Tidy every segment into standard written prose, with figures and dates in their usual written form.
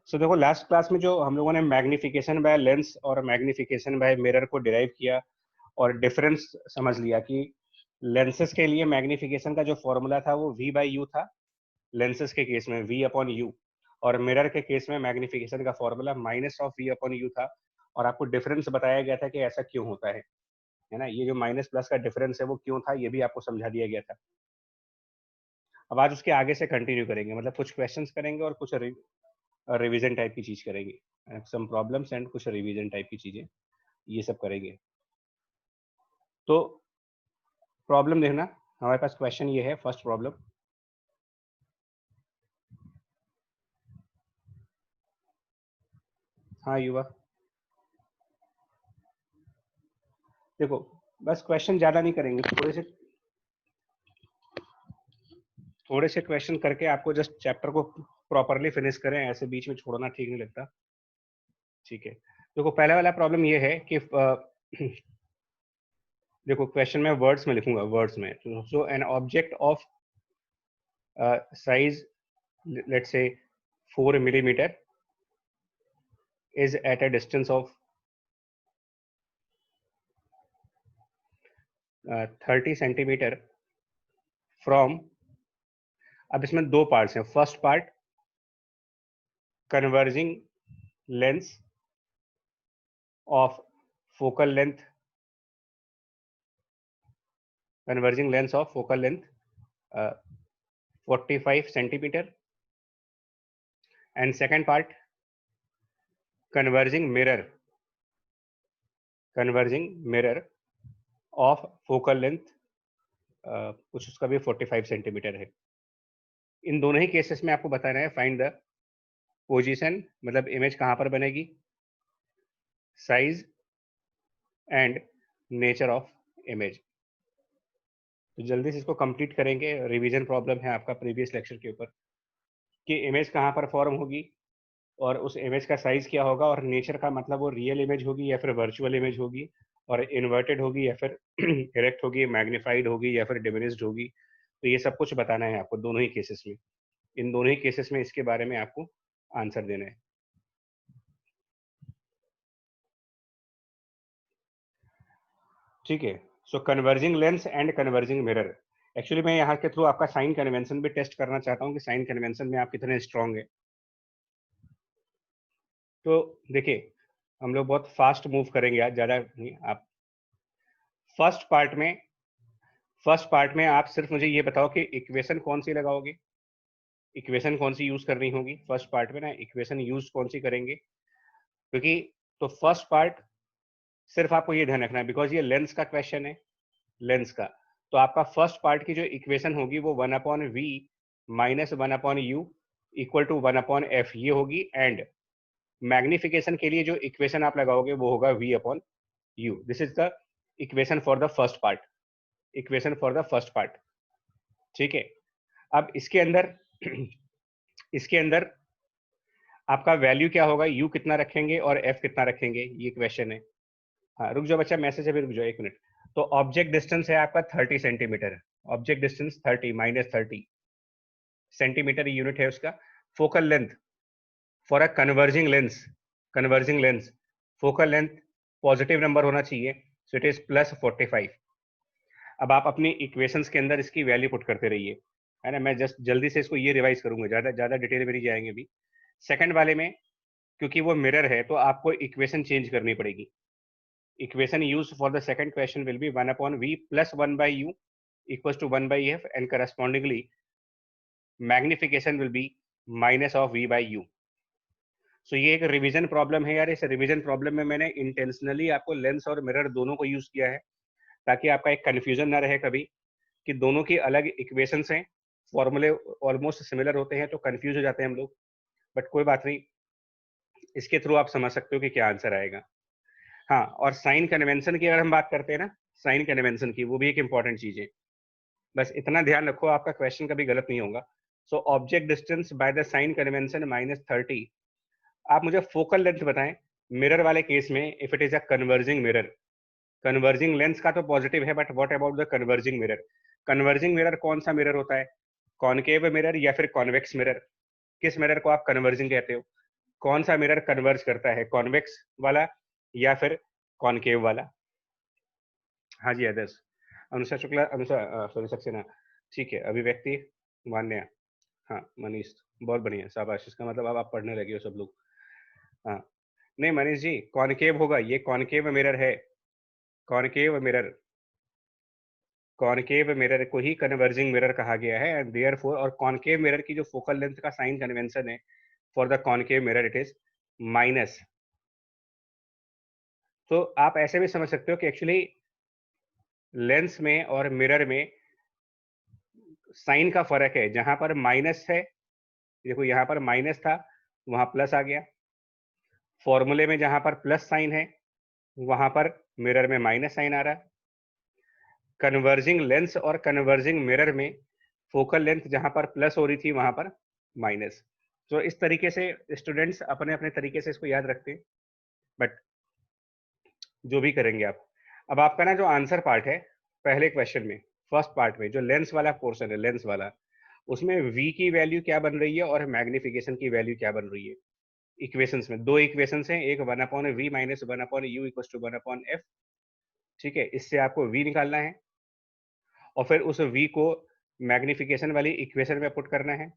देखो last class में जो हम लोगों ने मैग्निफिकेशन बाय लेंस और मैग्निफिकेशन बाय मिरर को डिराइव किया और डिफरेंस समझ लिया कि लेंसेस के लिए मैग्निफिकेशन का जो फॉर्मूला था वो v बाई यू था लेंसेस के केस में v अपॉन यू, और मिरर के केस में मैग्निफिकेशन का formula minus of v upon you था। और आपको डिफरेंस बताया गया था कि ऐसा क्यों होता है ना। ये जो माइनस प्लस का डिफरेंस है वो क्यों था, ये भी आपको समझा दिया गया था। अब आज उसके आगे से कंटिन्यू करेंगे, मतलब कुछ क्वेश्चंस करेंगे और कुछ रिवीजन टाइप की चीज करेंगे, सम प्रॉब्लम्स एंड कुछ रिवीजन टाइप की चीजें, ये सब करेंगे। तो प्रॉब्लम देखना, हमारे पास क्वेश्चन ये है, फर्स्ट प्रॉब्लम। हाँ युवा, देखो बस क्वेश्चन ज्यादा नहीं करेंगे, थोड़े से क्वेश्चन करके आपको जस्ट चैप्टर को प्रॉपरली फिनिश करें, ऐसे बीच में छोड़ना ठीक नहीं लगता। ठीक है, देखो पहला वाला प्रॉब्लम ये है कि देखो क्वेश्चन में वर्ड्स में लिखूंगा, वर्ड्स में। So an object of size let's say 4 millimeter is at a distance of 30 centimeter from, अब इसमें दो पार्ट्स हैं। First part converging lens of focal length, converging lens of focal length 45 centimetre, and second part converging mirror of focal length कुछ उसका भी 45 centimetre है। इन दोनों ही cases में आपको बताना है फाइंड द पोजीशन, मतलब इमेज कहां पर बनेगी, size and nature of image. तो जल्दी से इसको कंप्लीट करेंगे। रिवीजन प्रॉब्लम है आपका प्रीवियस लेक्चर के ऊपर कि इमेज कहाँ पर फॉर्म होगी और उस इमेज का साइज क्या होगा, और नेचर का मतलब वो रियल इमेज होगी या फिर वर्चुअल इमेज होगी, और इन्वर्टेड होगी या फिर इरेक्ट होगी, मैग्नीफाइड होगी या फिर डिमिनिश्ड होगी। तो ये सब कुछ बताना है आपको दोनों ही केसेस में। इन दोनों ही केसेस में इसके बारे में आपको आंसर देना है। ठीक है, so converging lens and converging mirror. Actually मैं यहाँ के थ्रू आपका साइन कन्वेंशन भी टेस्ट करना चाहता हूँ कि साइन कन्वेंशन में आप कितने स्ट्रांग है। तो देखिए हम लोग बहुत फास्ट मूव करेंगे आज, ज़्यादा नहीं। आप फर्स्ट पार्ट में आप सिर्फ मुझे ये बताओ कि इक्वेशन कौन सी लगाओगे, इक्वेशन कौन सी यूज करनी होगी फर्स्ट पार्ट में ना, इक्वेशन यूज कौन सी करेंगे, क्योंकि तो फर्स्ट पार्ट सिर्फ आपको ये ध्यान रखना है बिकॉज ये लेंस का क्वेश्चन है, लेंस का। तो आपका फर्स्ट पार्ट की जो इक्वेशन होगी वो 1/v minus 1/u equal to 1/f ये होगी, एंड मैग्निफिकेशन के लिए जो इक्वेशन आप लगाओगे वो होगा v/u। This is the equation for the first part, equation for the first part. ठीक है, अब इसके अंदर आपका वैल्यू क्या होगा, u कितना रखेंगे और f कितना रखेंगे, ये क्वेश्चन है। हाँ रुक जाओ बच्चा, मैसेज अभी रुक जाओ 1 मिनट। तो ऑब्जेक्ट डिस्टेंस है आपका 30 centimetre, object distance 30 minus 30 centimetre unit है उसका। Focal length for a converging lens focal length positive number होना चाहिए, सो इट इज प्लस 45। अब आप अपनी इक्वेशंस के अंदर इसकी वैल्यू पुट करते रहिए, है ना। मैं जस्ट जल्दी से इसको ये रिवाइज करूंगा, ज्यादा डिटेल में नहीं जाएंगे अभी। सेकंड वाले में क्योंकि वो मिरर है तो आपको इक्वेशन चेंज करनी पड़ेगी। Equation use for the second question will be 1/v plus 1/u equals to 1/f and correspondingly magnification will be minus of v/u। सो ये एक रिवीजन प्रॉब्लम है यार। इस रिवीजन प्रॉब्लम में मैंने इंटेंशनली आपको लेंस और मिरर दोनों को यूज किया है ताकि आपका एक कंफ्यूजन ना रहे कभी कि दोनों की अलग इक्वेशंस हैं, फॉर्मूले ऑलमोस्ट सिमिलर होते हैं तो कंफ्यूज हो जाते हैं हम लोग। बट कोई बात नहीं, इसके थ्रू आप समझ सकते हो कि क्या आंसर आएगा। हाँ, और साइन कन्वेंशन की अगर हम बात करते हैं ना, साइन कन्वेंशन की, वो भी एक इंपॉर्टेंट चीज है। बस इतना ध्यान रखो, आपका क्वेश्चन कभी गलत नहीं होगा। So object distance by the sign convention minus 30। आप मुझे फोकल लेंथ बताएं मिरर वाले केस में, if it is a converging mirror. Converging lens का तो पॉजिटिव है, but what about the converging mirror. Converging mirror कौन सा मिरर होता है, कॉनकेव मिरर या फिर कॉन्वेक्स मिरर, किस मिरर को आप कन्वर्जिंग कहते हो। कौन सा मिरर कन्वर्ज करता है, कॉन्वेक्स वाला या फिर कॉनकेव वाला? हाँ जी, आदर्श। अनुषा शुक्ला, अनुषा सॉरी सक्सेना, ठीक है। अभिव्यक्ति, मान्या, हाँ, मनीष, बहुत बढ़िया, शाबाश। इसका मतलब अब आप पढ़ने लगे हो सब लोग। हाँ, नहीं मनीष जी, कॉनकेव होगा, ये कॉनकेव मिरर है, कॉनकेव मिरर, कॉनकेव मिरर को ही कन्वर्जिंग मिरर कहा गया है, एंड देयरफॉर, और कॉनकेव मिरर की जो फोकल लेंथ का साइन कन्वेंशन है for the concave mirror, it is minus. तो आप ऐसे भी समझ सकते हो कि एक्चुअली लेंस में और मिरर में साइन का फर्क है। जहां पर माइनस है, देखो यहाँ पर माइनस था, वहां प्लस आ गया। फॉर्मूले में जहां पर प्लस साइन है, वहां पर मिरर में माइनस साइन आ रहा है। कन्वर्जिंग लेंस और कन्वर्जिंग मिरर में फोकल लेंथ जहां पर प्लस हो रही थी, वहां पर माइनस। तो इस तरीके से स्टूडेंट्स अपने अपने तरीके से इसको याद रखते हैं, बट जो भी करेंगे आप। अब आपका ना जो आंसर पार्ट है पहले क्वेश्चन में, फर्स्ट पार्ट में जो लेंस वाला पोर्शन है, लेंस वाला, उसमें v की वैल्यू क्या बन रही है और मैग्निफिकेशन की वैल्यू क्या बन रही है। इक्वेशंस में दो इक्वेशंस हैं, एक 1/v minus 1/u equals to 1/f। ठीक है, इससे आपको v निकालना है और फिर उस v को मैग्निफिकेशन वाली इक्वेशन में पुट करना है,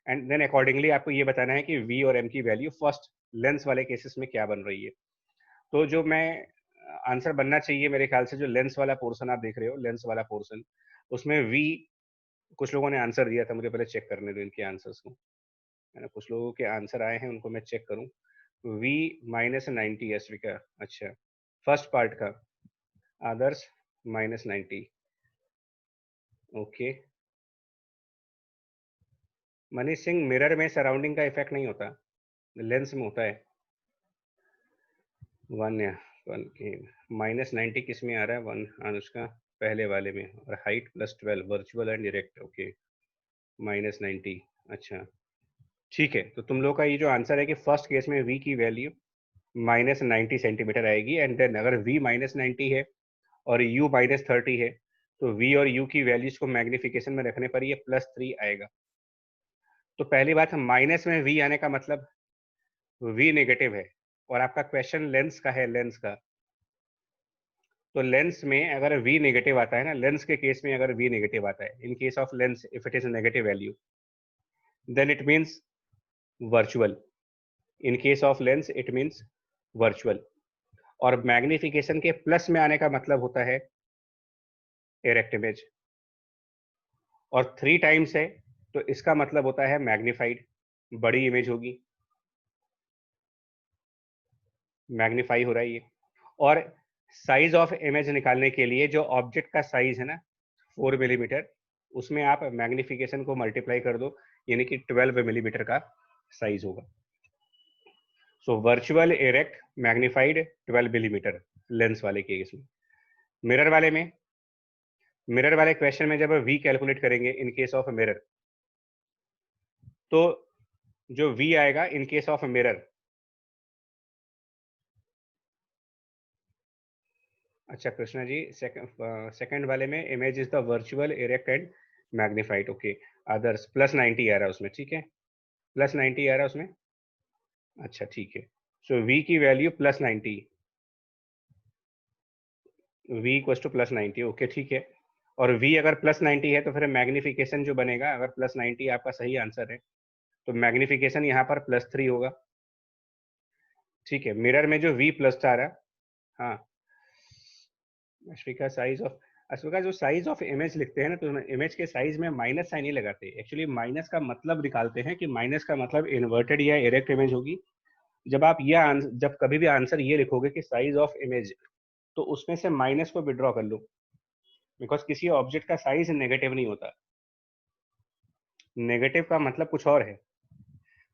एंड देन अकॉर्डिंगली आपको ये बताना है कि v और m की वैल्यू फर्स्ट लेंस वाले केसेस में क्या बन रही है। तो जो मैं आंसर बनना चाहिए मेरे ख्याल से, जो लेंस वाला पोर्शन आप देख रहे हो, लेंस वाला पोर्शन, उसमें v, कुछ लोगों ने आंसर दिया था, मुझे पहले चेक करने दो इनके आंसर्स को, है ना। कुछ लोगों के आंसर आए हैं, उनको मैं चेक करूं। v -90 अश्विका, अच्छा, फर्स्ट पार्ट का, आदर्श -90, ओके। मनीष सिंह, मिरर में सराउंडिंग का इफेक्ट नहीं होता, लेंस में होता है। वन -90 किस में आ रहा है? वन, अनुष्का, पहले वाले में, और height +12, virtual and direct, okay, -90, अच्छा, ठीक है। तो तुम लोग का ये जो आंसर है कि फर्स्ट केस में v की वैल्यू -90 सेंटीमीटर आएगी, एंड देन अगर v -90 है और u -30 है, तो v और u की वैल्यूज को मैग्निफिकेशन में रखने पर ये +3 आएगा। तो पहली बात, माइनस में v आने का मतलब v नेगेटिव है, और आपका क्वेश्चन लेंस का है, लेंस का। तो लेंस में अगर v नेगेटिव आता है ना, लेंस के केस में अगर v नेगेटिव आता है, in case of lens if it is negative value, then it means virtual. In case of lens it means virtual. और मैग्निफिकेशन के प्लस में आने का मतलब होता है डायरेक्ट इमेज, और 3 टाइम्स है तो इसका मतलब होता है मैग्निफाइड, बड़ी इमेज होगी, मैग्नीफाई हो रहा है ये। और साइज ऑफ इमेज निकालने के लिए जो ऑब्जेक्ट का साइज है ना, 4 मिलीमीटर, उसमें आप मैग्निफिकेशन को मल्टीप्लाई कर दो, यानी कि 12 मिलीमीटर का साइज होगा। So virtual, erect, magnified, 12 millimetre lens वाले केस में। मिरर वाले में, मिरर वाले क्वेश्चन में जब v कैलकुलेट करेंगे इन केस ऑफ मिरर, तो जो v आएगा इन केस ऑफ मिरर, अच्छा कृष्णा जी, सेकंड वाले में image is the virtual, erect and magnified, okay. Others +90 आ रहा है उसमें, ठीक है, +90 आ रहा है उसमें, अच्छा ठीक है। सो v की value +90, v equal to +90, okay ठीक है। और v अगर +90 है तो फिर मैग्निफिकेशन जो बनेगा, अगर +90 आपका सही आंसर है, तो मैग्निफिकेशन यहाँ पर +3 होगा, ठीक है। मिरर में जो v प्लस आ रहा है, हाँ, अश्विका साइज ऑफ, अश्विका जो साइज ऑफ इमेज लिखते हैं ना, तो इमेज के साइज में माइनस साइन नहीं लगाते, एक्चुअली माइनस का मतलब निकालते हैं कि माइनस का मतलब इन्वर्टेड या इरेक्ट इमेज होगी। जब आप जब कभी भी आंसर ये लिखोगे कि साइज ऑफ इमेज, तो उसमें से माइनस को विड्रॉ कर लो, बिकॉज किसी ऑब्जेक्ट का साइज नेगेटिव नहीं होता, नेगेटिव का मतलब कुछ और है।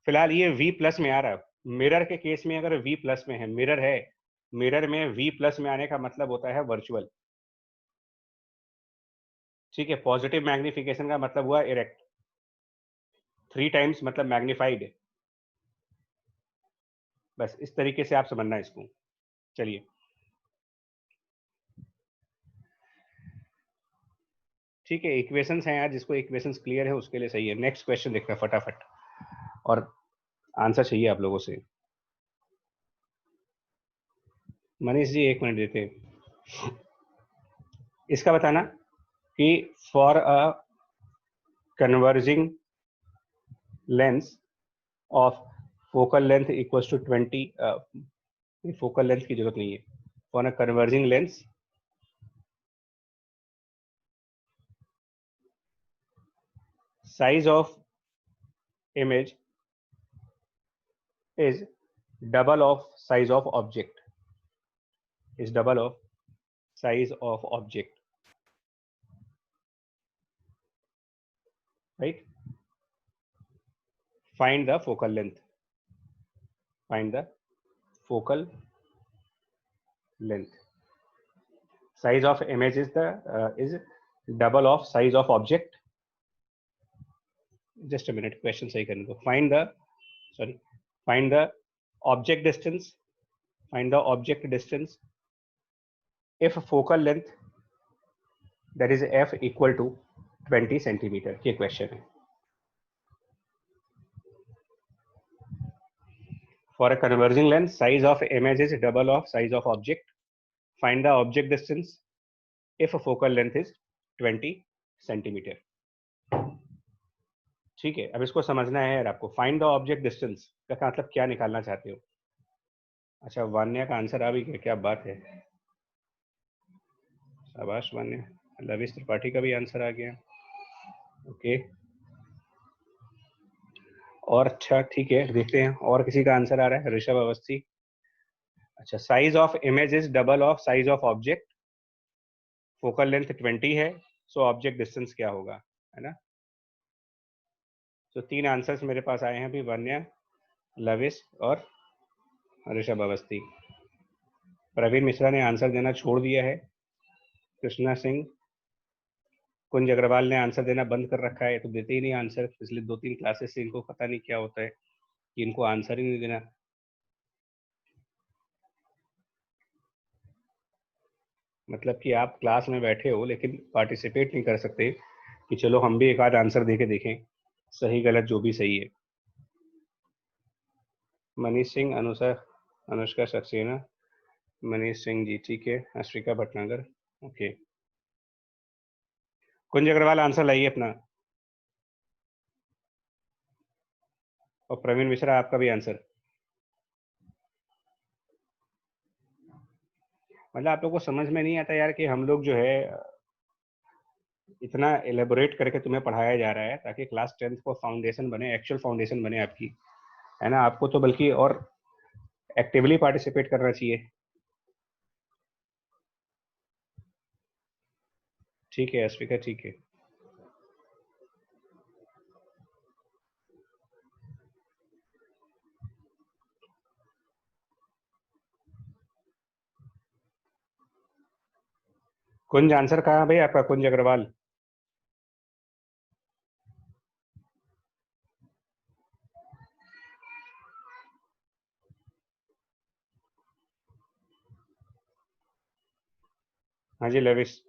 फिलहाल ये v प्लस में आ रहा है, मिरर के केस में अगर v प्लस में है, मिरर है, मिरर में v प्लस में आने का मतलब होता है वर्चुअल, ठीक है। पॉजिटिव मैग्निफिकेशन का मतलब हुआ इरेक्ट, 3 टाइम्स मतलब मैग्नीफाइड। बस इस तरीके से आप समझना है इसको। चलिए, ठीक है, इक्वेशंस हैं यार, जिसको इक्वेशंस क्लियर है उसके लिए सही है। नेक्स्ट क्वेश्चन देखते हैं फटाफट, और आंसर चाहिए आप लोगों से। मनीष जी 1 मिनट देते हैं। इसका बताना कि for a converging lens of focal length equals to 20, focal length की जरूरत नहीं है, for a converging lens size of image is double of size of object, is double of size of object, right? Find the focal length, find the focal length. Size of image is the is double of size of object. Just a minute, question सही करने दो. Find the, sorry, find the object distance, find the object distance if focal length, that is f, equal to 20 centimeter. ये question है. For a converging lens, size of image is double of size of object. Find the object distance if a focal length is 20 centimeter. ठीक है, अब इसको समझना है यार आपको. फाइंड द ऑब्जेक्ट डिस्टेंस का मतलब क्या निकालना चाहते हो? अच्छा, वान्या का आंसर आ भी गया, क्या बात है, शाबाश वान्या. लविश त्रिपाठी का भी आंसर आ गया. ओके, और अच्छा ठीक है, देखते हैं और किसी का आंसर आ रहा है. ऋषभ अवस्थी. अच्छा, size of image is double of size of object, focal length 20 है, सो ऑब्जेक्ट डिस्टेंस क्या होगा, है ना? तो 3 आंसर्स मेरे पास आए हैं अभी, वन्या, लविश और ऋषभ अवस्थी. प्रवीण मिश्रा ने आंसर देना छोड़ दिया है. कृष्णा सिंह, कुंज अग्रवाल ने आंसर देना बंद कर रखा है, तो देते ही नहीं आंसर. पिछले 2-3 क्लासेस से इनको पता नहीं क्या होता है कि इनको आंसर ही नहीं देना. मतलब कि आप क्लास में बैठे हो लेकिन पार्टिसिपेट नहीं कर सकते कि चलो हम भी एक आध आंसर दे के देखें, सही गलत जो भी सही है. मनीष सिंह, अनुष्का सक्सेना, मनीष सिंह जी, ठीक है. अश्विका भटनागर, ओके. कुंज अग्रवाल आंसर लाइए अपना. और प्रवीण मिश्रा, आपका भी आंसर. मतलब आप लोग को समझ में नहीं आता यार कि हम लोग जो है इतना एलेबोरेट करके तुम्हें पढ़ाया जा रहा है ताकि क्लास 10th को फाउंडेशन बने, एक्चुअल फाउंडेशन बने आपकी, है ना? आपको तो बल्कि और एक्टिवली पार्टिसिपेट करना चाहिए. ठीक है अश्विका, ठीक है. कुंज आंसर कहाँ भाई आपका? कुंज अग्रवाल. हाँ जी लविश.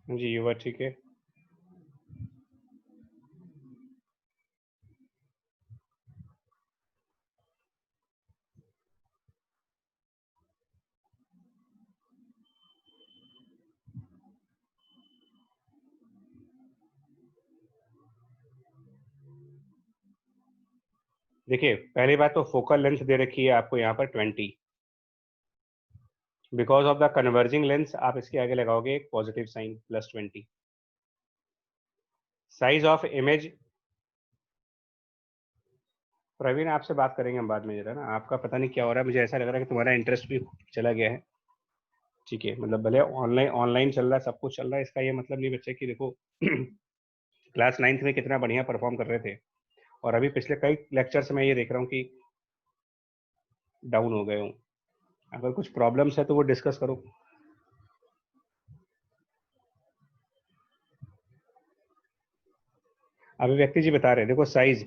हाँ जी युवा, ठीक है. देखिए, पहली बात तो फोकल लेंथ दे रखी है आपको यहाँ पर 20. Because of the converging lens आप इसके आगे लगाओगे एक positive sign, +20. Size of image, Praveen आपसे बात करेंगे हम बाद में. जरा ना, आपका पता नहीं क्या हो रहा है, मुझे ऐसा लग रहा है कि तुम्हारा इंटरेस्ट भी चला गया है. ठीक है, मतलब भले ऑनलाइन ऑनलाइन चल रहा है, सब कुछ चल रहा है, इसका ये मतलब नहीं बच्चे कि देखो क्लास 9th में कितना बढ़िया परफॉर्म कर रहे थे और अभी पिछले कई लेक्चर्स में ये देख रहा हूँ कि डाउन हो गए हूँ. अगर कुछ प्रॉब्लम्स है तो वो डिस्कस करो. अभिव्यक्ति जी बता रहे हैं, देखो साइज,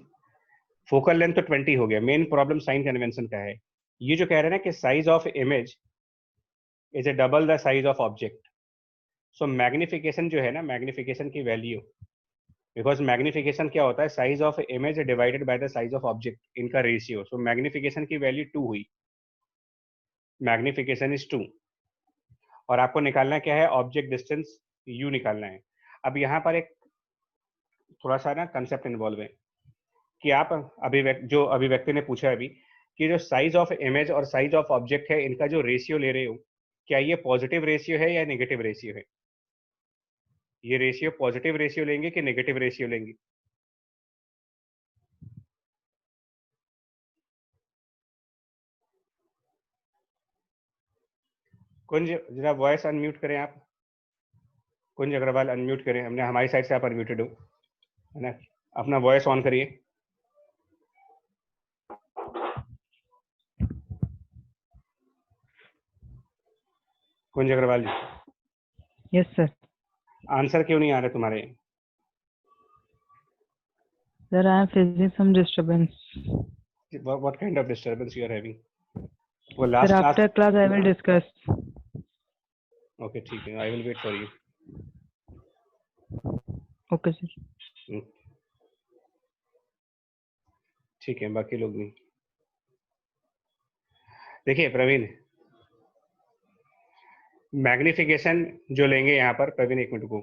फोकल लेंथ तो 20 हो गया, मेन प्रॉब्लम साइन कन्वेंशन का है. ये जो कह रहे हैं ना कि size of image is A double the size of object, so magnification जो है ना, मैग्निफिकेशन की वैल्यू बिकॉज मैग्निफिकेशन क्या होता है, size of image divided by the size of object, इनका रेशियो। सो मैग्निफिकेशन की वैल्यू 2 हुई, मैग्निफिकेशन इज 2, और आपको निकालना क्या है, ऑब्जेक्ट डिस्टेंस u निकालना है। अब यहाँ पर एक थोड़ा सा ना कंसेप्ट इन्वॉल्व है कि आप जो अभिव्यक्ति ने पूछा अभी कि जो साइज ऑफ इमेज और साइज ऑफ ऑब्जेक्ट है, इनका जो रेशियो ले रहे हो, क्या ये पॉजिटिव रेशियो है या नेगेटिव रेशियो है? ये रेशियो पॉजिटिव रेशियो लेंगे कि नेगेटिव रेशियो लेंगे? कुंज जरा वॉइस अनम्यूट करें आप, कुंज अग्रवाल अनम्यूट करें, हमने हमारी साइड से आप अनम्यूटेड हो, है ना? अपना वॉइस ऑन करिए। Kunj Agarwal ji. Yes sir. Answer क्यों नहीं आ रहे तुम्हारे? Sir I am facing some disturbance. What kind of disturbance you are having? वो sir last after class I will discuss. Okay ठीक है, I will wait for you. Okay sir. ठीक है, बाकी लोग नहीं। देखिए प्रवीण, मैग्निफिकेशन जो लेंगे यहाँ पर, प्रवीण एक मिनट को,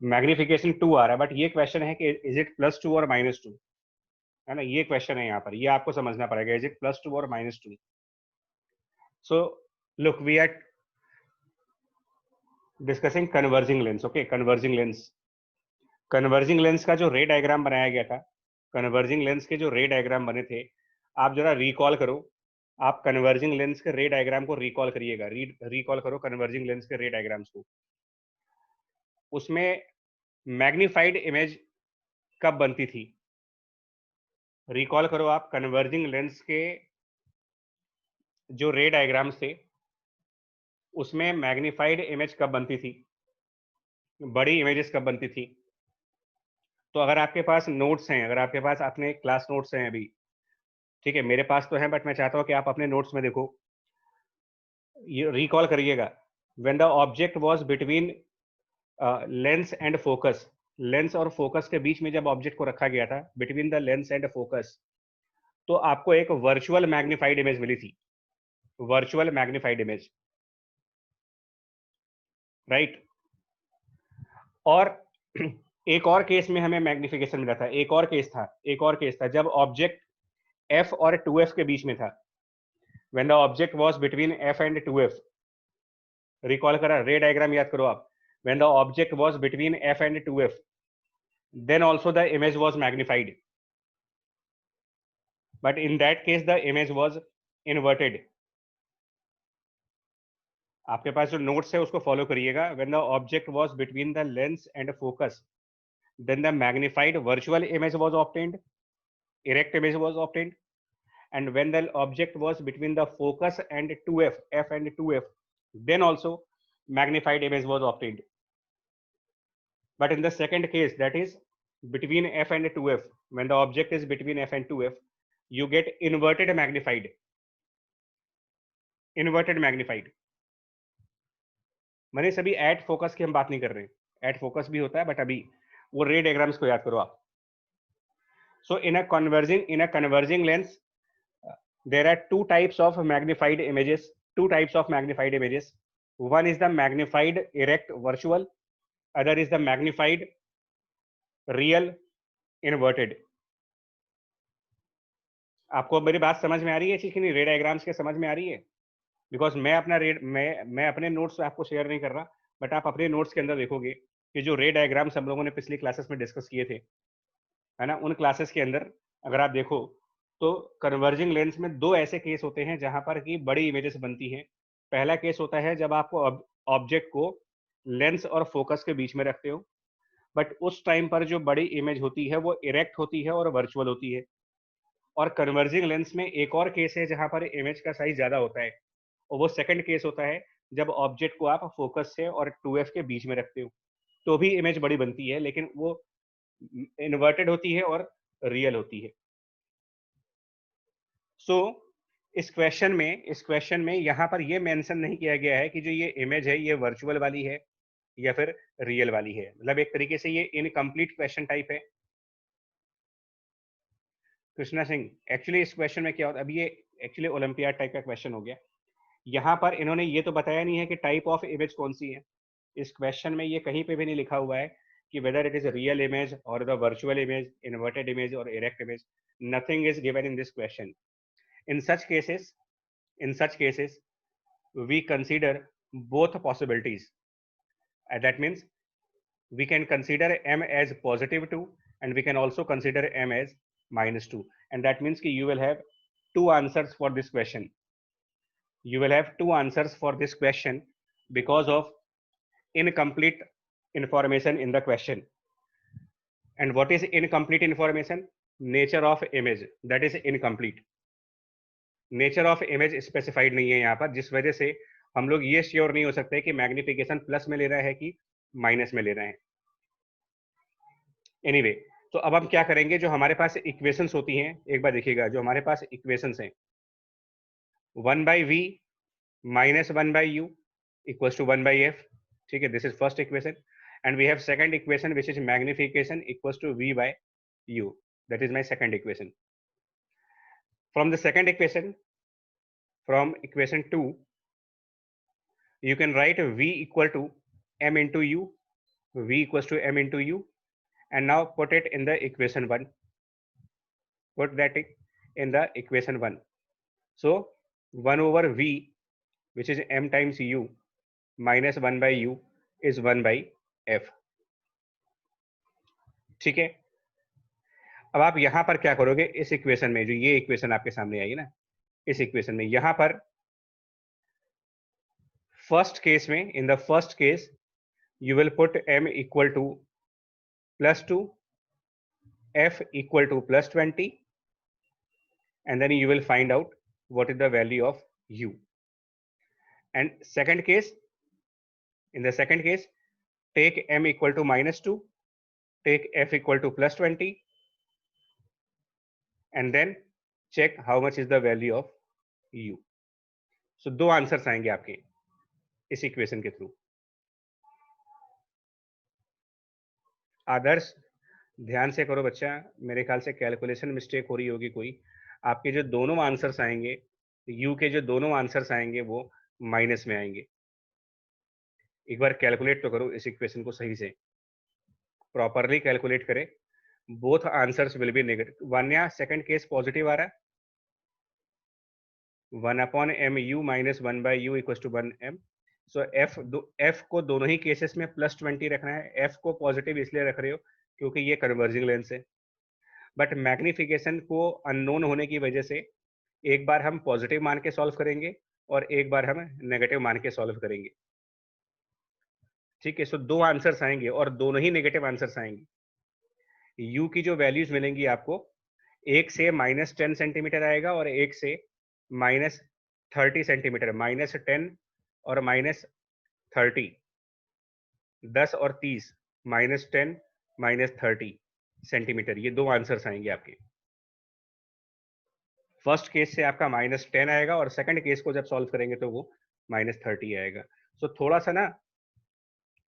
मैग्निफिकेशन 2 आ रहा है, बट ये क्वेश्चन है कि इज इट +2 और -2, है ना? ये क्वेश्चन है यहाँ पर, ये आपको समझना पड़ेगा, इज इट +2 और -2। So look, we are discussing converging lens. Okay, converging lens, converging lens का जो रे डायग्राम बनाया गया था, कन्वर्जिंग लेंस के जो रे डायग्राम बने थे, आप जरा रिकॉल करो, आप कन्वर्जिंग लेंस के रे डायग्राम को रिकॉल करिएगा, रिकॉल करो कन्वर्जिंग लेंस के रे डायग्राम्स को। उसमें मैग्नीफाइड इमेज कब बनती थी? रिकॉल करो आप कन्वर्जिंग लेंस के जो रे डायग्राम्स थे, उसमें मैग्नीफाइड इमेज कब बनती थी, बड़ी इमेजेस कब बनती थी? तो अगर आपके पास नोट्स हैं, अगर आपके पास अपने क्लास नोट्स हैं अभी, ठीक है, मेरे पास तो है, बट मैं चाहता हूं कि आप अपने नोट्स में देखो, ये रिकॉल करिएगा। When the object was between lens and focus, lens और फोकस के बीच में जब ऑब्जेक्ट को रखा गया था, between the lens and focus, तो आपको एक वर्चुअल मैग्नीफाइड इमेज मिली थी, वर्चुअल मैग्नीफाइड इमेज, राइट? और एक और केस में हमें मैग्निफिकेशन मिला था, एक और केस था, एक और केस था जब ऑब्जेक्ट f और 2f के बीच में था, when the object was between f and 2f। Recall करा, रे डायग्राम याद करो आप, when the object was between f and 2f, then also the image was magnified, but in that case the image was inverted। आपके पास जो notes है उसको follow करिएगा। when the object was between the lens and focus, then the magnified virtual image was obtained, erect image was obtained, and when the object was between the focus and 2f, f and 2f, then also magnified image was obtained। but in the second case, that is between f and 2f, when the object is between f and 2f, you get inverted magnified, inverted magnified। मैंने सभी at focus की हम बात नहीं कर रहे हैं, at focus भी होता है, बट अभी वो रे डायग्राम्स को याद करो आप। So in a converging lens there are two types of magnified images, two types of magnified images, one is the magnified erect virtual, other is the magnified real inverted। आपको मेरी बात समझ में आ रही है कि नहीं? रे डायग्राम्स के समझ में आ रही है? बिकॉज मैं अपना मैं अपने नोट्स आपको शेयर नहीं कर रहा, बट आप अपने नोट्स के अंदर देखोगे कि जो रे डायग्राम्स हम लोगों ने पिछली क्लासेस में डिस्कस किए थे, है ना, उन क्लासेस के अंदर अगर आप देखो तो कन्वर्जिंग लेंस में दो ऐसे केस होते हैं जहां पर कि बड़ी इमेजेस बनती हैं। पहला केस होता है जब आपको ऑब्जेक्ट को लेंस और फोकस के बीच में रखते हो, बट उस टाइम पर जो बड़ी इमेज होती है वो इरेक्ट होती है और वर्चुअल होती है। और कन्वर्जिंग लेंस में एक और केस है जहां पर इमेज का साइज ज्यादा होता है, और वो सेकंड केस होता है जब ऑब्जेक्ट को आप फोकस से और 2f के बीच में रखते हो, तो भी इमेज बड़ी बनती है, लेकिन वो इन्वर्टेड होती है और रियल होती है। सो इस क्वेश्चन में यहाँ पर ये मेंशन नहीं किया गया है कि जो ये इमेज है ये वर्चुअल वाली है या फिर रियल वाली है। मतलब एक तरीके से ये इनकम्प्लीट क्वेश्चन टाइप है। कृष्णा सिंह, एक्चुअली इस क्वेश्चन में क्या होता है, अब ये एक्चुअली ओलंपियाड टाइप का क्वेश्चन हो गया। यहाँ पर इन्होंने ये तो बताया नहीं है कि टाइप ऑफ इमेज कौन सी है। इस क्वेश्चन में ये कहीं पे भी नहीं लिखा हुआ है कि whether it is real image और the virtual image, inverted image और erect image. Nothing is given in this question. In such cases we consider both possibilities. That means we can consider m as +2 and we can also consider m as -2, and that means कि you will have two answers for this question. You will have two answers for this question because of incomplete information in the question. And what is incomplete information? Nature of image, that is incomplete. Nature of image specified नहीं है यहाँ पर, जिस वजह से हम लोग ये श्योर नहीं हो सकते कि मैग्निफिकेशन प्लस में ले रहा है कि माइनस में ले रहे हैं। एनीवे, तो अब हम क्या करेंगे, जो हमारे पास इक्वेशंस होती हैं, एक बार देखिएगा, जो हमारे पास इक्वेशंस हैं 1/v - 1/u = 1/f, ठीक है, this is first equation. And we have second equation which is magnification = v/u, that is my second equation. From the second equation, from equation 2, you can write v equal to m into u, v equals to m into u, and now put it in the equation 1. Put that in the equation 1. So 1 over v, which is m times u, minus 1 by u is 1 by f. ठीक है, अब आप यहां पर क्या करोगे, इस equation में, जो ये इक्वेशन आपके सामने आई ना, इस इक्वेशन में यहां पर फर्स्ट केस में, in the first case you will put m equal to +2, f equal to +20, and then you will find out what is the value of u. And second case, in the second case, take m equal to -2, take f equal to +20, and then check how much is the value of u. So दो answers आएंगे आपके इस equation के through. आदर्श, ध्यान से करो बच्चा, मेरे ख्याल से कैलकुलेशन मिस्टेक हो रही होगी कोई। आपके जो दोनों आंसर्स आएंगे, u के जो दोनों आंसर्स आएंगे वो माइनस में आएंगे। एक बार कैलकुलेट तो करो इस इक्वेशन को सही से, प्रॉपरली कैलकुलेट करें। Both answers will be negative. One या सेकंड केस पॉजिटिव आ रहा है, 1/mu - 1/u = 1m। सो f को दोनों ही केसेस में +20 रखना है। f को पॉजिटिव इसलिए रख रहे हो क्योंकि ये कन्वर्जिंग लेंस है, बट मैग्निफिकेशन को अननोन होने की वजह से एक बार हम पॉजिटिव मान के सॉल्व करेंगे और एक बार हम नेगेटिव मान के सॉल्व करेंगे। ठीक है, सो दो आंसर्स आएंगे और दोनों ही नेगेटिव आंसर्स आएंगे। u की जो वैल्यूज मिलेंगी आपको, एक से -10 सेंटीमीटर आएगा और एक से -30 सेंटीमीटर। -10 और -30, 10 और 30, -10 -30 सेंटीमीटर, ये दो आंसर्स आएंगे आपके। फर्स्ट केस से आपका -10 आएगा और सेकंड केस को जब सॉल्व करेंगे तो वो -30 आएगा। सो थोड़ा सा ना,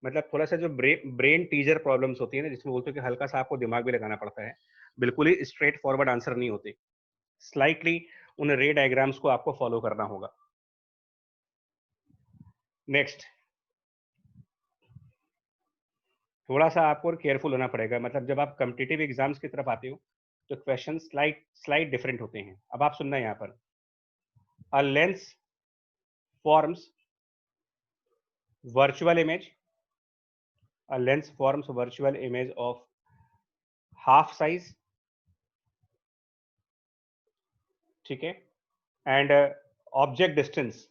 मतलब थोड़ा सा जो ब्रेन टीजर प्रॉब्लम्स होती है ना, जिसमें बोलते हैं कि हल्का सा आपको दिमाग भी लगाना पड़ता है, बिल्कुल ही स्ट्रेट फॉरवर्ड आंसर नहीं होते। स्लाइटली उन रे डायग्राम्स को आपको फॉलो करना होगा। नेक्स्ट, थोड़ा सा आपको केयरफुल होना पड़ेगा, मतलब जब आप कॉम्पिटिटिव एग्जाम्स की तरफ आते हो तो क्वेश्चन स्लाइट डिफरेंट होते हैं। अब आप सुनना यहाँ पर, a lens forms virtual image, a lens forms virtual image of half size, ठीक है, and object distance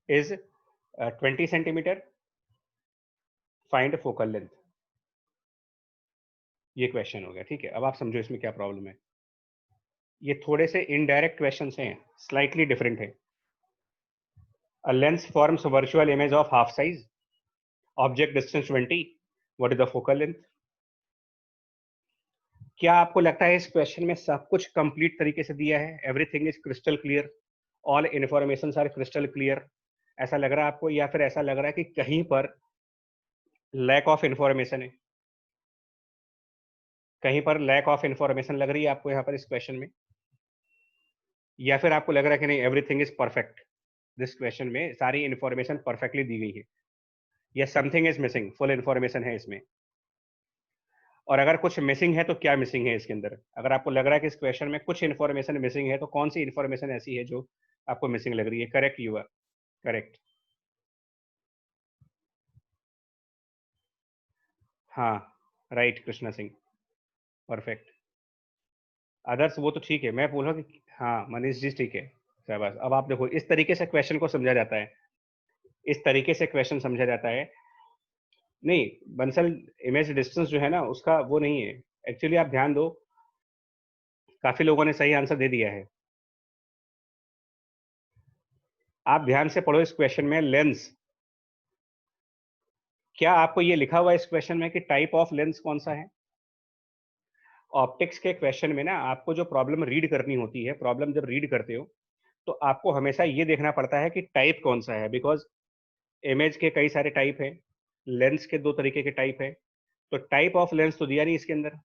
is 20 centimeter, find focal length। ये क्वेश्चन हो गया, ठीक है। अब आप समझो इसमें क्या प्रॉब्लम है। ये थोड़े से इनडायरेक्ट क्वेश्चंस हैं, स्लाइटली डिफरेंट है। A lens forms virtual image of half size, object distance 20, what is the focal length? क्या आपको लगता है इस क्वेश्चन में सब कुछ कंप्लीट तरीके से दिया है? Everything is crystal clear, all information are crystal clear, ऐसा लग रहा है आपको, या फिर ऐसा लग रहा है कि कहीं पर लैक ऑफ इंफॉर्मेशन है? कहीं पर लैक ऑफ इंफॉर्मेशन लग रही है आपको यहाँ पर इस क्वेश्चन में, या फिर आपको लग रहा है कि नहीं everything is perfect, this question में सारी इंफॉर्मेशन परफेक्टली दी गई है, या something is missing, full information है इसमें? और अगर कुछ मिसिंग है तो क्या मिसिंग है इसके अंदर? अगर आपको लग रहा है कि इस क्वेश्चन में कुछ इन्फॉर्मेशन मिसिंग है, तो कौन सी इन्फॉर्मेशन ऐसी है जो आपको मिसिंग लग रही है? Correct, you are correct. हाँ, right Krishna Singh, perfect. Others वो तो ठीक है, मैं बोल रहा हूँ कि हाँ मनीष जी ठीक है, शाबाश। अब आप देखो इस तरीके से क्वेश्चन को समझा जाता है, इस तरीके से क्वेश्चन समझा जाता है। नहीं, बंसल इमेज डिस्टेंस जो है ना उसका वो नहीं है एक्चुअली, आप ध्यान दो, काफी लोगों ने सही आंसर दे दिया है। आप ध्यान से पढ़ो इस क्वेश्चन में, लेंस, क्या आपको ये लिखा हुआ है इस क्वेश्चन में कि टाइप ऑफ लेंस कौन सा है? ऑप्टिक्स के क्वेश्चन में ना आपको जो प्रॉब्लम रीड करनी होती है, प्रॉब्लम जब रीड करते हो तो आपको हमेशा ये देखना पड़ता है कि टाइप कौन सा है, बिकॉज इमेज के कई सारे टाइप है, लेंस के दो तरीके के टाइप है। तो टाइप ऑफ लेंस तो दिया नहीं इसके अंदर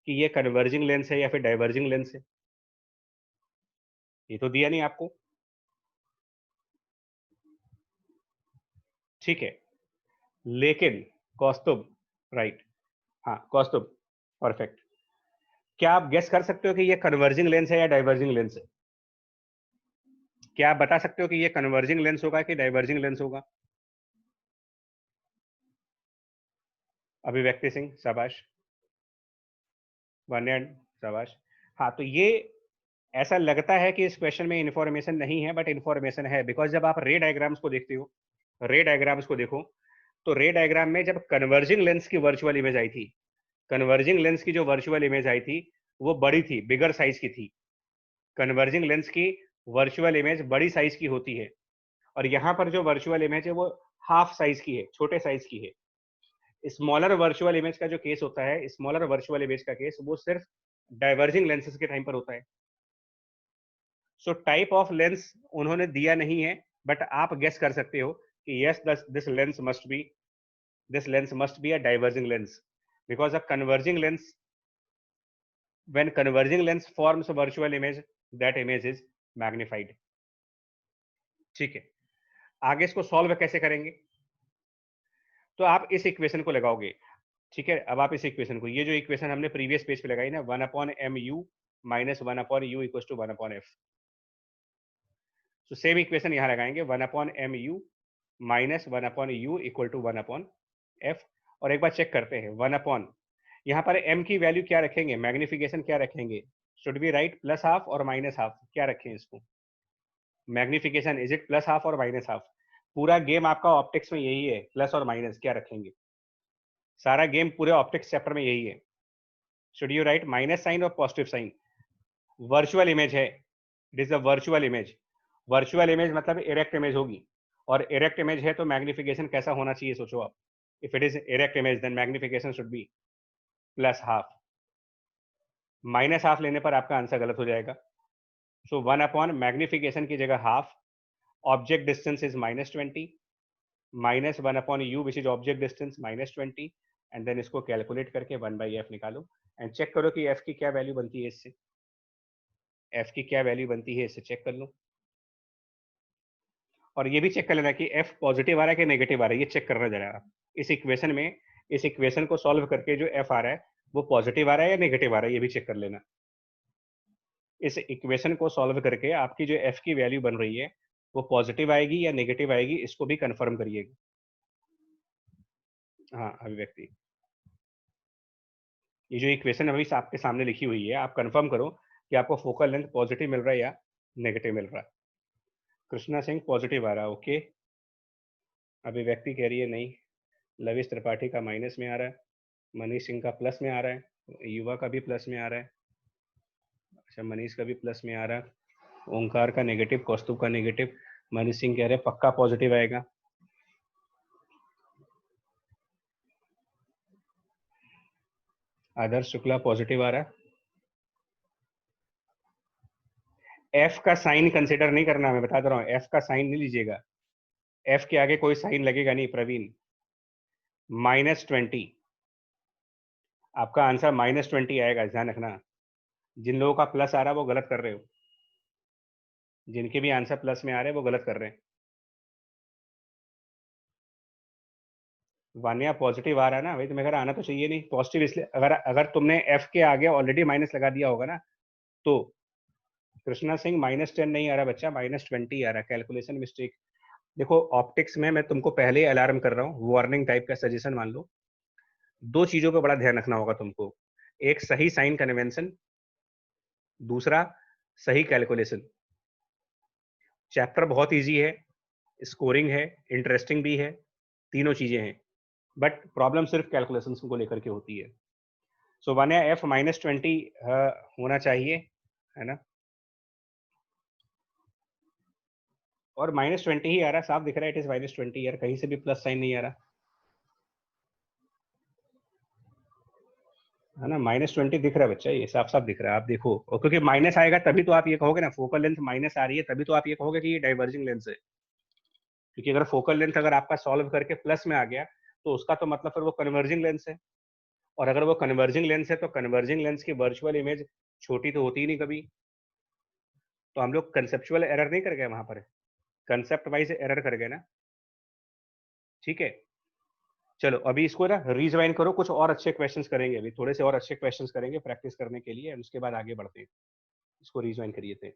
कि ये कन्वर्जिंग लेंस है या फिर डाइवर्जिंग लेंस है, ये तो दिया नहीं आपको। ठीक है, लेकिन कौस्तुभ, राइट, हाँ कौस्तुभ, परफेक्ट। क्या आप गेस कर सकते हो कि ये कन्वर्जिंग लेंस है या डाइवर्जिंग लेंस है? क्या आप बता सकते हो कि ये कन्वर्जिंग लेंस होगा कि डाइवर्जिंग लेंस होगा? अभिव्यक्ति सिंह, शाबाश। वन एंड, शाबाश। हाँ, तो ये ऐसा लगता है कि इस क्वेश्चन में इंफॉर्मेशन नहीं है, बट इंफॉर्मेशन है, बिकॉज जब आप रे डायग्राम्स को देखते हो, रे डायग्राम्स को देखो, तो रे डायग्राम में जब कन्वर्जिंग लेंस की वर्चुअल इमेज आई थी, कन्वर्जिंग लेंस की जो वर्चुअल इमेज आई थी वो बड़ी थी, बिगर साइज की थी। कन्वर्जिंग लेंस की वर्चुअल इमेज बड़ी साइज की होती है, और यहाँ पर जो वर्चुअल इमेज है वो हाफ साइज की है, छोटे साइज की है। स्मॉलर वर्चुअल इमेज का जो केस होता है, स्मॉलर वर्चुअल इमेज का केस, वो सिर्फ डाइवर्जिंग लेंसेज के टाइम पर होता है। सो टाइप ऑफ लेंस उन्होंने दिया नहीं है, बट आप गेस कर सकते हो कि yes this lens must be a diverging lens, because a converging lens, when converging lens forms a virtual image, that image is magnified। ठीक है, आगे इसको सॉल्व कैसे करेंगे? तो आप इस इक्वेशन को लगाओगे। ठीक है, अब आप इस इक्वेशन को, ये जो इक्वेशन हमने प्रीवियस पेज पे लगाई ना, 1/mu minus 1/u equal to 1/f, तो सेम इक्वेशन यहाँ लगाएंगे, 1/mu minus 1/u equal to 1/f। और एक बार चेक करते हैं, 1 यहाँ पर m की वैल्यू क्या रखेंगे, मैग्निफिकेशन क्या रखेंगे? Should be right plus half और माइनस हाफ, क्या रखें इसको? Magnification is it plus half और माइनस हाफ? पूरा गेम आपका ऑप्टिक्स में यही है, प्लस और माइनस क्या रखेंगे? सारा गेम पूरे ऑप्टिक्स चैप्टर में यही है। Should you write minus sign और पॉजिटिव साइन? वर्चुअल इमेज है, it is a virtual image. Virtual image मतलब इरेक्ट इमेज होगी, और इरेक्ट इमेज है तो मैग्निफिकेशन कैसा होना चाहिए, सोचो आप। If it is erect image then magnification should be plus half. Minus half लेने पर आपका आंसर गलत हो जाएगा। सो 1 मैग्निफिकेशन की जगह half, object distance is -20, minus 1/u which is object distance -20, and then इसको कैलकुलेट करके 1/f निकालो, एंड चेक करो कि f की क्या वैल्यू बनती है इससे, f की क्या वैल्यू बनती है इससे, चेक कर लो। और ये भी चेक कर लेना कि f पॉजिटिव आ रहा है कि नेगेटिव आ रहा है, ये चेक करना जरा आप इस इक्वेशन में। इस इक्वेशन को सॉल्व करके जो f आ रहा है वो पॉजिटिव आ रहा है या नेगेटिव आ रहा है, ये भी चेक कर लेना। इस इक्वेशन को सॉल्व करके आपकी जो f की वैल्यू बन रही है वो पॉजिटिव आएगी या नेगेटिव आएगी, इसको भी कंफर्म करिएगा। हाँ अभिव्यक्ति, ये जो इक्वेशन अभी आपके सामने लिखी हुई है, आप कंफर्म करो कि आपको फोकल लेंथ पॉजिटिव मिल रहा है या नेगेटिव मिल रहा है। कृष्णा सिंह पॉजिटिव आ रहा है, ओके। अभिव्यक्ति कह रही है नहीं, लविश त्रिपाठी का माइनस में आ रहा है, मनीष सिंह का प्लस में आ रहा है, युवा का भी प्लस में आ रहा है, अच्छा मनीष का भी प्लस में आ रहा है, ओंकार का नेगेटिव, कौस्तुभ का नेगेटिव, मनीष सिंह कह रहे हैं पक्का पॉजिटिव आएगा। आदर्श शुक्ला पॉजिटिव आ रहा है। एफ का साइन कंसिडर नहीं करना, मैं बता दे रहा हूँ, एफ का साइन नहीं लीजिएगा, एफ के आगे कोई साइन लगेगा नहीं प्रवीण। -20 आपका आंसर -20 आएगा, ध्यान रखना। जिन लोगों का प्लस आ रहा है वो गलत कर रहे हो, जिनके भी आंसर प्लस में आ रहे हैं वो गलत कर रहे हैं। वान्या पॉजिटिव आ रहा है ना भाई, तुम्हें अगर आना तो चाहिए नहीं पॉजिटिव, इसलिए अगर तुमने एफ के आगे ऑलरेडी माइनस लगा दिया होगा ना, तो कृष्णा सिंह -10 नहीं आ रहा बच्चा, -20 आ रहा, कैलकुलेशन मिस्टेक। देखो ऑप्टिक्स में मैं तुमको पहले ही अलार्म कर रहा हूँ, वार्निंग टाइप का सजेशन मान लो। दो चीजों पे बड़ा ध्यान रखना होगा तुमको, एक सही साइन कन्वेंशन, दूसरा सही कैलकुलेशन। चैप्टर बहुत इजी है, स्कोरिंग है, इंटरेस्टिंग भी है, तीनों चीजें हैं, बट प्रॉब्लम सिर्फ कैलकुलेशंस को लेकर के होती है। सो वान्या एफ -20 होना चाहिए, है ना, और -20 ही आ रहा, साफ दिख रहा है, इट इज -20 यार, कहीं से भी प्लस साइन नहीं आ रहा, है ना। -20 दिख रहा है बच्चा, ये साफ साफ दिख रहा है, आप देखो, और क्योंकि माइनस आएगा तभी तो आप ये कहोगे ना, फोकल लेंथ माइनस आ रही है, तभी तो आप ये कहोगे कि ये डाइवर्जिंग लेंस है। क्योंकि अगर फोकल लेंथ अगर आपका सॉल्व करके प्लस में आ गया, तो उसका तो मतलब फिर वो कन्वर्जिंग लेंस है, और अगर वो कन्वर्जिंग लेंस है तो कन्वर्जिंग लेंस की वर्चुअल इमेज छोटी तो होती ही नहीं कभी। तो हम लोग कंसेप्चुअल एरर नहीं कर गए वहां पर, कंसेप्ट वाइज एरर कर गए ना। ठीक है, चलो अभी इसको ना रीजवाइन करो, कुछ और अच्छे क्वेश्चंस करेंगे, अभी थोड़े से और अच्छे क्वेश्चंस करेंगे प्रैक्टिस करने के लिए, उसके बाद आगे बढ़ते हैं। इसको रीजवाइन करिए थे।